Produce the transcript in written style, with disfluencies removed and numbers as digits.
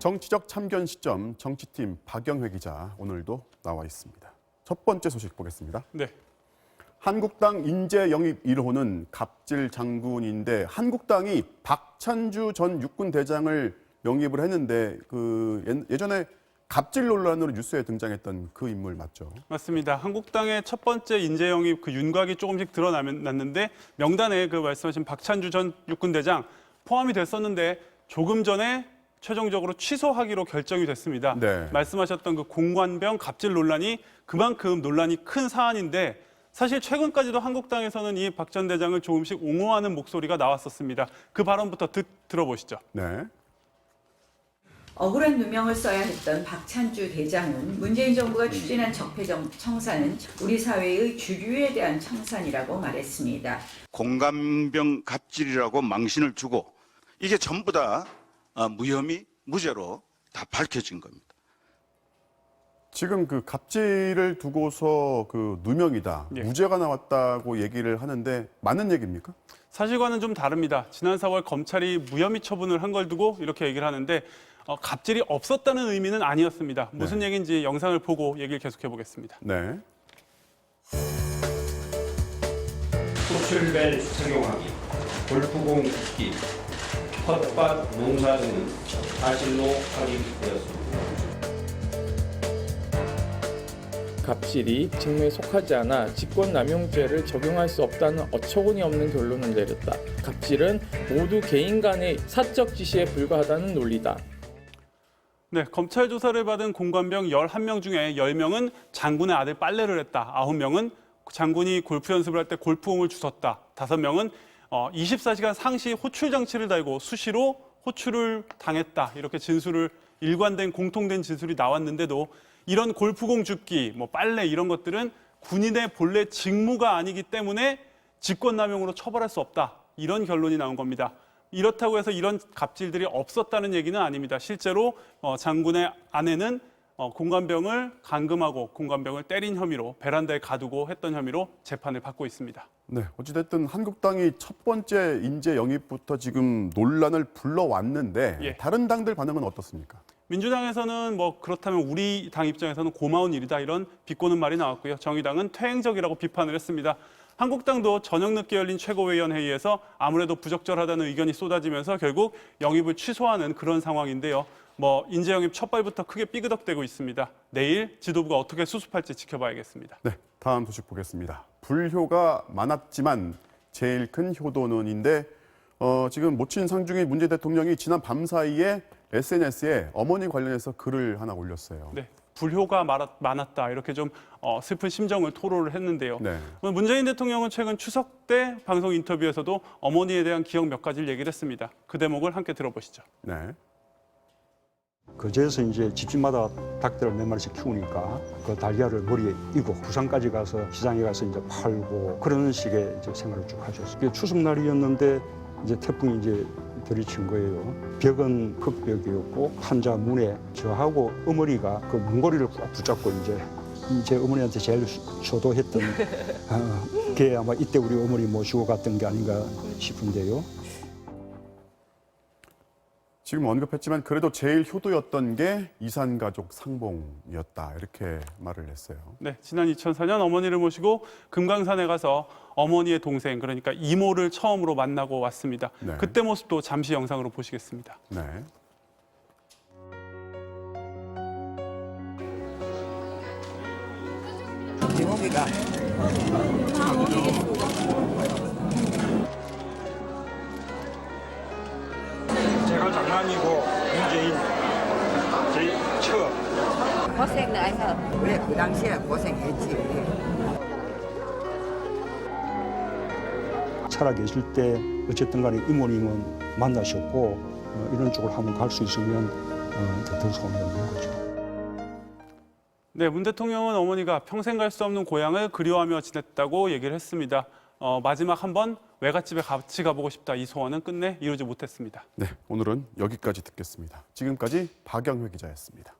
정치적 참견 시점 정치팀 박영회 기자 오늘도 나와 있습니다. 첫 번째 소식 보겠습니다. 네. 한국당 인재 영입 1호는 갑질 장군인데 한국당이 박찬주 전 육군 대장을 영입을 했는데 예전에 갑질 논란으로 뉴스에 등장했던 그 인물 맞죠? 맞습니다. 한국당의 첫 번째 인재 영입 윤곽이 조금씩 드러났는데 명단에 말씀하신 박찬주 전 육군 대장 포함이 됐었는데 조금 전에 최종적으로 취소하기로 결정이 됐습니다. 네. 말씀하셨던 공관병 갑질 논란이 그만큼 논란이 큰 사안인데 사실 최근까지도 한국당에서는 이 박 전 대장을 조금씩 옹호하는 목소리가 나왔었습니다. 그 발언부터 들어보시죠. 네. 억울한 누명을 써야 했던 박찬주 대장은 문재인 정부가 추진한 적폐 청산은 우리 사회의 주류에 대한 청산이라고 말했습니다. 공감병 갑질이라고 망신을 주고 이게 전부 다 무혐의, 무죄로 다 밝혀진 겁니다. 지금 갑질을 두고서 누명이다, 예. 무죄가 나왔다고 얘기를 하는데 맞는 얘기입니까? 사실과는 좀 다릅니다. 지난 4월 검찰이 무혐의 처분을 한 걸 두고 이렇게 얘기를 하는데 갑질이 없었다는 의미는 아니었습니다. 무슨 얘기인지 영상을 보고 얘기를 계속해 보겠습니다. 네. 호출벨 착용하기, 골프공 굽기, 텃밭 농사 등은 사실로 확인되었습니다. 갑질이 직무에 속하지 않아 직권남용죄를 적용할 수 없다는 어처구니 없는 결론을 내렸다. 갑질은 모두 개인 간의 사적 지시에 불과하다는 논리다. 네, 검찰 조사를 받은 공관병 11명 중에 10명은 장군의 아들 빨래를 했다. 9명은 장군이 골프 연습을 할 때 골프공을 주웠다. 5명은 24시간 상시 호출 장치를 달고 수시로 호출을 당했다. 이렇게 진술을 일관된 공통된 진술이 나왔는데도 이런 골프공 줍기, 빨래 이런 것들은 군인의 본래 직무가 아니기 때문에 직권남용으로 처벌할 수 없다. 이런 결론이 나온 겁니다. 이렇다고 해서 이런 갑질들이 없었다는 얘기는 아닙니다. 실제로 장군의 아내는 공관병을 감금하고 공관병을 때린 혐의로 베란다에 가두고 했던 혐의로 재판을 받고 있습니다. 네, 어찌됐든 한국당이 첫 번째 인재 영입부터 지금 논란을 불러왔는데 예. 다른 당들 반응은 어떻습니까? 민주당에서는 그렇다면 우리 당 입장에서는 고마운 일이다 이런 비꼬는 말이 나왔고요. 정의당은 퇴행적이라고 비판을 했습니다. 한국당도 저녁 늦게 열린 최고위원 회의에서 아무래도 부적절하다는 의견이 쏟아지면서 결국 영입을 취소하는 그런 상황인데요. 인재 영입 첫 발부터 크게 삐그덕대고 있습니다. 내일 지도부가 어떻게 수습할지 지켜봐야겠습니다. 네, 다음 소식 보겠습니다. 불효가 많았지만 제일 큰 효도는인데 지금 모친 상중의 문재인 대통령이 지난 밤 사이에 SNS에 어머니 관련해서 글을 하나 올렸어요. 네, 불효가 많았다 이렇게 좀 슬픈 심정을 토로를 했는데요. 네. 문재인 대통령은 최근 추석 때 방송 인터뷰에서도 어머니에 대한 기억 몇 가지를 얘기를 했습니다. 그 대목을 함께 들어보시죠. 네. 거제에서 이제 집집마다 닭들을 몇 마리씩 키우니까 그 달걀을 머리에 이고 부산까지 가서 시장에 가서 이제 팔고 그런 식의 이제 생활을 쭉 하셨어요. 추석날이었는데 이제 태풍이 이제 들이친 거예요. 벽은 흙벽이었고 판자 문에 저하고 어머니가 그 문고리를 꽉 붙잡고 이제 제 어머니한테 제일 효도했던 게 아마 이때 우리 어머니 모시고 갔던 게 아닌가 싶은데요. 지금 언급했지만 그래도 제일 효도였던 게 이산가족 상봉이었다 이렇게 말을 했어요. 네, 지난 2004년 어머니를 모시고 금강산에 가서 어머니의 동생 그러니까 이모를 처음으로 만나고 왔습니다. 네. 그때 모습도 잠시 영상으로 보시겠습니다. 네. 제목이가 제가 장난이고 문재인 제일 처음 고생을 해서 그래 그 당시에 고생했지. 살아계실 때 어쨌든 간에 이모님은 만나셨고 이런 쪽으로 한번 갈 수 있으면 더 소원이 없는 거죠. 네, 문 대통령은 어머니가 평생 갈 수 없는 고향을 그리워하며 지냈다고 얘기를 했습니다. 마지막 한번 외갓집에 같이 가보고 싶다 이 소원은 끝내 이루지 못했습니다. 네, 오늘은 여기까지 듣겠습니다. 지금까지 박영회 기자였습니다.